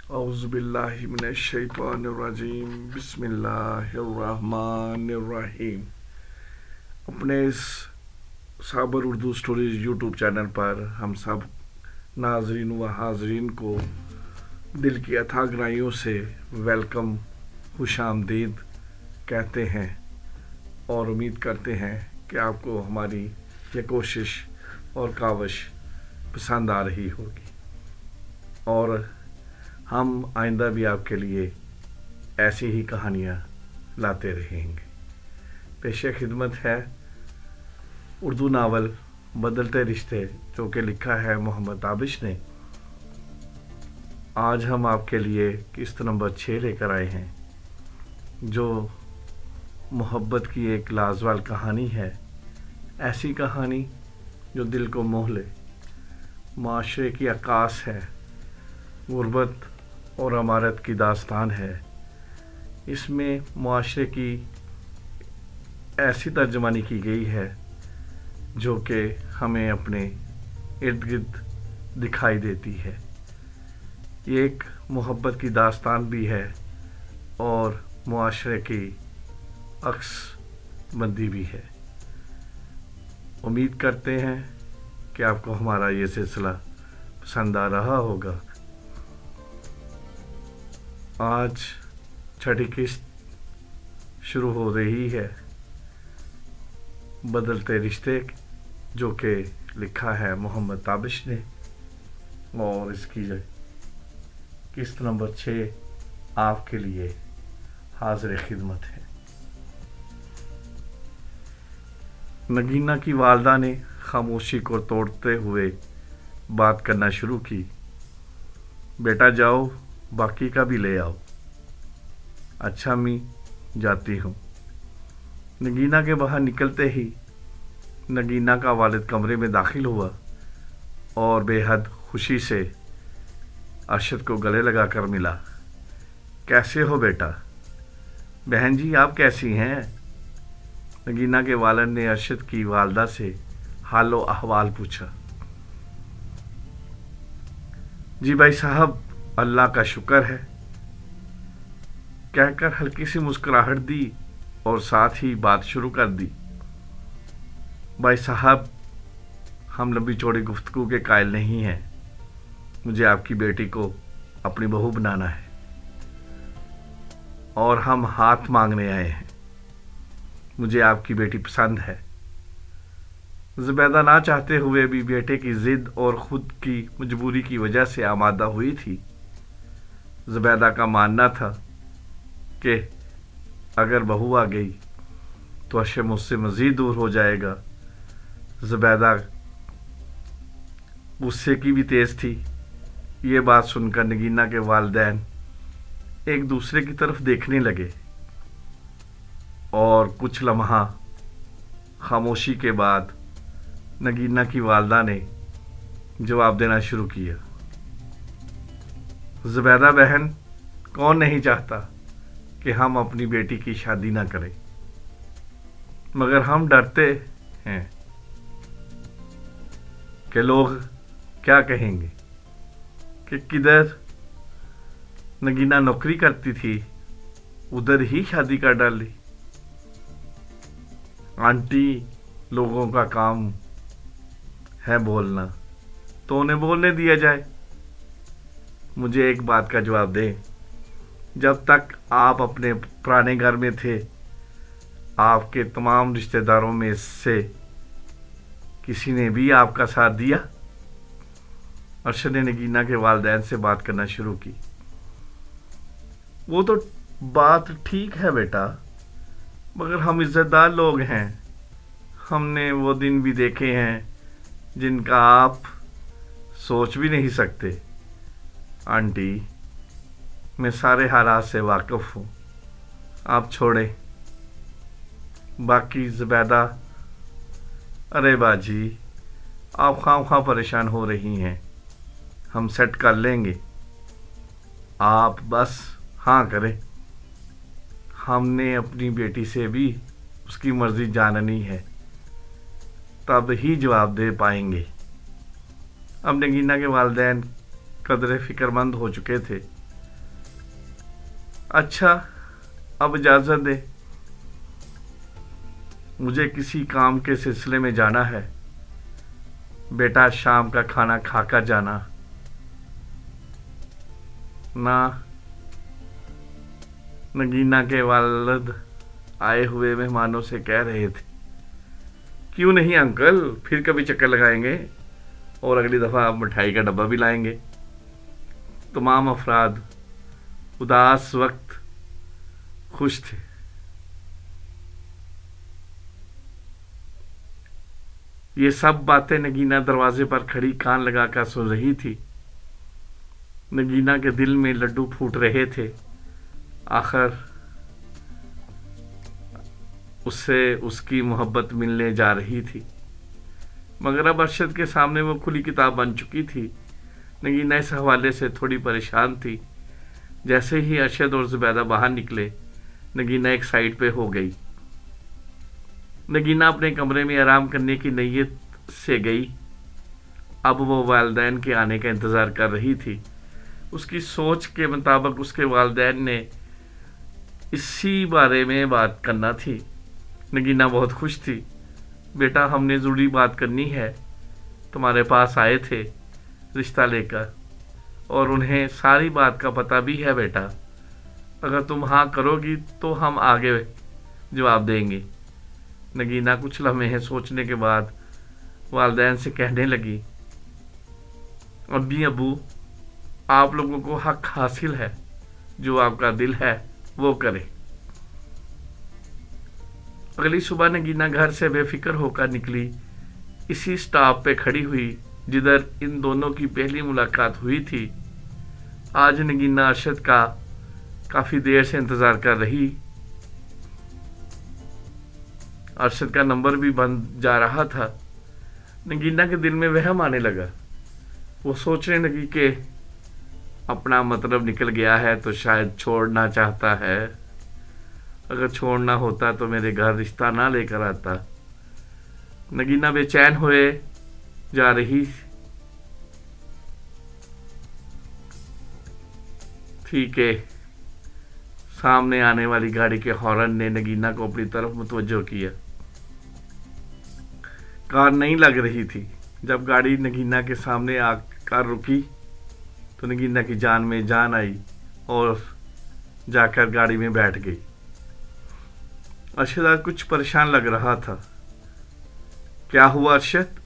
اعوذ باللہ من الشیطان الرجیم بسم اللہ الرحمن الرحیم۔ اپنے اس صابر اردو سٹوریز یوٹیوب چینل پر ہم سب ناظرین و حاضرین کو دل کی اتھا گہرائیوں سے ویلکم، خوش آمدید کہتے ہیں اور امید کرتے ہیں کہ آپ کو ہماری یہ کوشش اور کاوش پسند آ رہی ہوگی، اور ہم آئندہ بھی آپ کے لیے ایسی ہی کہانیاں لاتے رہیں گے۔ پیش خدمت ہے اردو ناول بدلتے رشتے، جو کہ لکھا ہے محمد تابش نے۔ آج ہم آپ کے لیے قسط نمبر 6 لے کر آئے ہیں، جو محبت کی ایک لازوال کہانی ہے، ایسی کہانی جو دل کو موہ لے، معاشرے کی عکاس ہے، غربت اور امارت کی داستان ہے۔ اس میں معاشرے کی ایسی ترجمانی کی گئی ہے جو کہ ہمیں اپنے ارد گرد دکھائی دیتی ہے۔ یہ ایک محبت کی داستان بھی ہے اور معاشرے کی عکس بندی بھی ہے۔ امید کرتے ہیں کہ آپ کو ہمارا یہ سلسلہ پسند آ رہا ہوگا۔ آج چھٹی قسط شروع ہو رہی ہے، بدلتے رشتے، جو کہ لکھا ہے محمد تابش نے، اور اس کی قسط نمبر 6 آپ کے لیے حاضر خدمت ہے۔ نگینہ کی والدہ نے خاموشی کو توڑتے ہوئے بات کرنا شروع کی۔ بیٹا جاؤ، باقی کا بھی لے آؤ۔ اچھا امی، جاتی ہوں۔ نگینہ کے باہر نکلتے ہی نگینہ کا والد کمرے میں داخل ہوا اور بے حد خوشی سے ارشد کو گلے لگا کر ملا۔ کیسے ہو بیٹا؟ بہن جی آپ کیسی ہیں؟ نگینہ کے والد نے ارشد کی والدہ سے حال و احوال پوچھا۔ جی بھائی صاحب، اللہ کا شکر ہے، کہہ کر ہلکی سی مسکراہٹ دی اور ساتھ ہی بات شروع کر دی۔ بھائی صاحب، ہم لمبی چوڑی گفتگو کے قائل نہیں ہیں۔ مجھے آپ کی بیٹی کو اپنی بہو بنانا ہے اور ہم ہاتھ مانگنے آئے ہیں۔ مجھے آپ کی بیٹی پسند ہے۔ زبیدہ نہ چاہتے ہوئے بھی بیٹے کی ضد اور خود کی مجبوری کی وجہ سے آمادہ ہوئی تھی۔ زبیدہ کا ماننا تھا کہ اگر بہو آ گئی تو ارشد مجھ سے مزید دور ہو جائے گا۔ زبیدہ غصے کی بھی تیز تھی۔ یہ بات سن کر نگینہ کے والدین ایک دوسرے کی طرف دیکھنے لگے اور کچھ لمحہ خاموشی کے بعد نگینہ کی والدہ نے جواب دینا شروع کیا۔ زبیدہ بہن، کون نہیں چاہتا کہ ہم اپنی بیٹی کی شادی نہ کریں، مگر ہم ڈرتے ہیں کہ لوگ کیا کہیں گے کہ کدھر نگینہ نوکری کرتی تھی ادھر ہی شادی کر ڈالی۔ آنٹی، لوگوں کا کام ہے بولنا، تو انہیں بولنے دیا جائے۔ مجھے ایک بات کا جواب دیں، جب تک آپ اپنے پرانے گھر میں تھے، آپ کے تمام رشتہ داروں میں سے کسی نے بھی آپ کا ساتھ دیا؟ ارشد نے نگینہ کے والدین سے بات کرنا شروع کی۔ وہ تو بات ٹھیک ہے بیٹا، مگر ہم عزت دار لوگ ہیں۔ ہم نے وہ دن بھی دیکھے ہیں جن کا آپ سوچ بھی نہیں سکتے۔ آنٹی، میں سارے حالات سے واقف ہوں، آپ چھوڑیں۔ باقی زبیدہ، ارے باجی، آپ خواہ خواہ پریشان ہو رہی ہیں، ہم سیٹ کر لیں گے، آپ بس ہاں کریں۔ ہم نے اپنی بیٹی سے بھی اس کی مرضی جاننی ہے، تب ہی جواب دے پائیں گے۔ اب نگینہ کے والدین قدر فکر مند ہو چکے تھے اچھا اب اجازت دے، مجھے کسی کام کے سلسلے میں جانا ہے بیٹا، شام کا کھانا کھا کر جانا۔ نگینا کے والد آئے ہوئے مہمانوں سے کہہ رہے تھے، کیوں نہیں انکل، پھر کبھی چکر لگائیں گے اور اگلی دفعہ آپ مٹھائی کا ڈبہ بھی لائیں گے۔ تمام افراد اداس وقت خوش تھے۔ یہ سب باتیں نگینا دروازے پر کھڑی کان لگا کر سن رہی تھی۔ نگینا کے دل میں لڈو پھوٹ رہے تھے، آخر اس سے اس کی محبت ملنے جا رہی تھی، مگر اب ارشد کے سامنے وہ کھلی کتاب بن چکی تھی۔ نگینا اس حوالے سے تھوڑی پریشان تھی۔ جیسے ہی ارشد اور زبیدہ باہر نکلے، نگینا ایک سائڈ پہ ہو گئی۔ نگینا اپنے کمرے میں آرام کرنے کی نیت سے گئی۔ اب وہ والدین کے آنے کا انتظار کر رہی تھی۔ اس کی سوچ کے مطابق اس کے والدین نے اسی بارے میں بات کرنا تھی۔ نگینا بہت خوش تھی۔ بیٹا، ہم نے ضروری بات کرنی ہے، تمہارے پاس آئے تھے رشتہ لے کر، اور انہیں ساری بات کا پتہ بھی ہے بیٹا۔ اگر تم ہاں کرو گی تو ہم آگے جواب دیں گے۔ نگینا کچھ لمحے سوچنے کے بعد والدین سے کہنے لگی، امی ابو، آپ لوگوں کو حق حاصل ہے، جو آپ کا دل ہے وہ کریں۔ اگلی صبح نگینا گھر سے بے فکر ہو کر نکلی۔ اسی سٹاپ پہ کھڑی ہوئی جدھر ان دونوں کی پہلی ملاقات ہوئی تھی۔ آج نگینا ارشد کا کافی دیر سے انتظار کر رہی۔ ارشد کا نمبر بھی بند جا رہا تھا۔ نگینا کے دل میں وہم آنے لگا۔ وہ سوچنے لگی کہ اپنا مطلب نکل گیا ہے تو شاید چھوڑنا چاہتا ہے۔ اگر چھوڑنا ہوتا تو میرے گھر رشتہ نہ لے کر آتا۔ نگینا بے چین ہوئے جا رہی تھی کہ سامنے آنے والی گاڑی کے ہارن نے نگینا کو اپنی طرف متوجہ کیا۔ کار نہیں لگ رہی تھی۔ جب گاڑی نگینا کے سامنے آ کر رکی تو نگینا کی جان میں جان آئی اور جا کر گاڑی میں بیٹھ گئی۔ ارشد آج کچھ پریشان لگ رہا تھا۔ کیا ہوا ارشد؟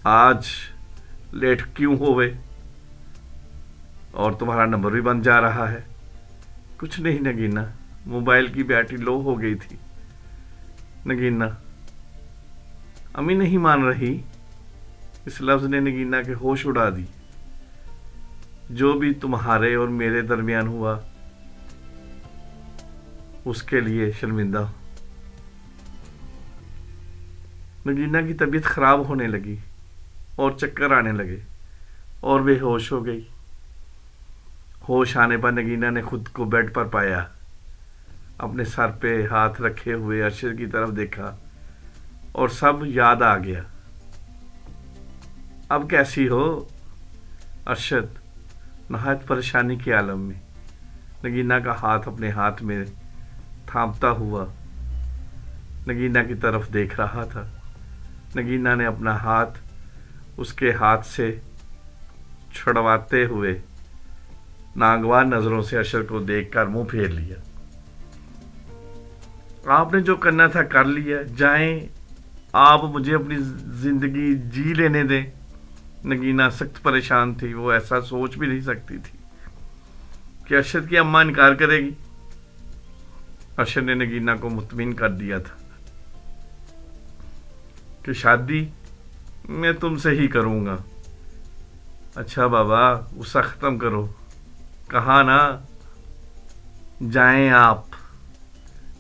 آج لیٹ کیوں ہوئے؟ اور تمہارا نمبر بھی بند جا رہا ہے۔ کچھ نہیں نگینا، موبائل کی بیٹری لو ہو گئی تھی۔ نگینا، امی نہیں مان رہی۔ اس لفظ نے نگینا کے ہوش اڑا دی۔ جو بھی تمہارے اور میرے درمیان ہوا اس کے لیے شرمندہ ہوں۔ نگینا کی طبیعت خراب ہونے لگی اور چکر آنے لگے اور بے ہوش ہو گئی۔ ہوش آنے پر نگینا نے خود کو بیڈ پر پایا، اپنے سر پہ ہاتھ رکھے ہوئے ارشد کی طرف دیکھا اور سب یاد آ گیا۔ اب کیسی ہو؟ ارشد نہایت پریشانی کے عالم میں نگینا کا ہاتھ اپنے ہاتھ میں تھامتا ہوا نگینا کی طرف دیکھ رہا تھا۔ نگینا نے اپنا ہاتھ اس کے ہاتھ سے چھڑواتے ہوئے ناگوار نظروں سے ارشد کو دیکھ کر منہ پھیر لیا۔ آپ نے جو کرنا تھا کر لیا، جائیں، آپ مجھے اپنی زندگی جی لینے دیں۔ نگینا سخت پریشان تھی۔ وہ ایسا سوچ بھی نہیں سکتی تھی کہ ارشد کی اماں انکار کرے گی۔ ارشد نے نگینا کو مطمئن کر دیا تھا کہ شادی میں تم سے ہی کروں گا۔ اچھا بابا، غصہ ختم کرو، کہا نا، جائیں آپ۔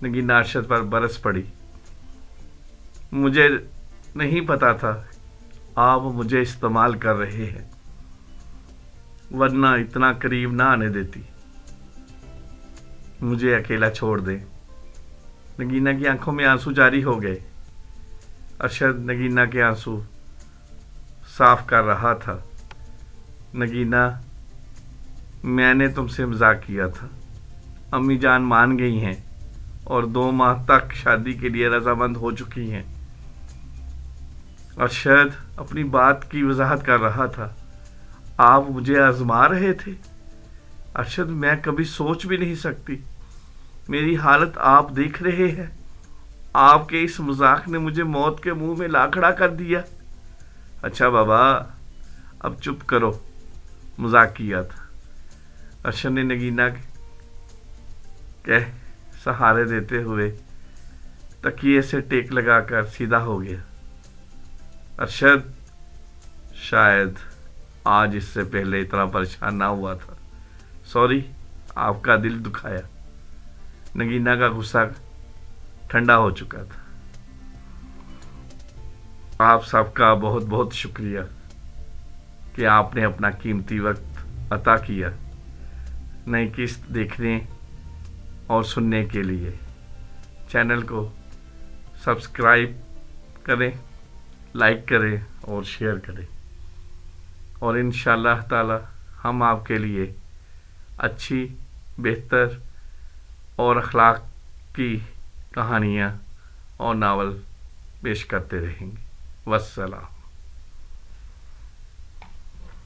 نگینا ارشد پر برس پڑی۔ مجھے نہیں پتا تھا آپ مجھے استعمال کر رہے ہیں، ورنہ اتنا قریب نہ آنے دیتی۔ مجھے اکیلا چھوڑ دیں۔ نگینا کی آنکھوں میں آنسو جاری ہو گئے۔ ارشد نگینا کے آنسو صاف کر رہا تھا۔ نگینا، میں نے تم سے مذاق کیا تھا، امی جان مان گئی ہیں اور 2 ماہ تک شادی کے لیے رضامند ہو چکی ہیں۔ ارشد اپنی بات کی وضاحت کر رہا تھا۔ آپ مجھے آزما رہے تھے؟ ارشد میں کبھی سوچ بھی نہیں سکتی۔ میری حالت آپ دیکھ رہے ہیں۔ آپ کے اس مذاق نے مجھے موت کے منہ میں لا کھڑا کر دیا۔ اچھا بابا اب چپ کرو، مذاق کیا تھا۔ ارشد نے نگینہ کے سہارے دیتے ہوئے تکیے سے ٹیک لگا کر سیدھا ہو گیا۔ ارشد شاید آج اس سے پہلے اتنا پریشان نہ ہوا تھا۔ سوری، آپ کا دل دکھایا۔ نگینہ کا غصہ ٹھنڈا ہو چکا تھا۔ آپ سب کا بہت بہت شکریہ کہ آپ نے اپنا قیمتی وقت عطا کیا نئی قسط دیکھنے اور سننے کے لیے۔ چینل کو سبسکرائب کریں، لائک کریں اور شیئر کریں، اور انشاءاللہ تعالی ہم آپ کے لیے اچھی، بہتر اور اخلاق کی کہانیاں اور ناول پیش کرتے رہیں گے۔ والسلام۔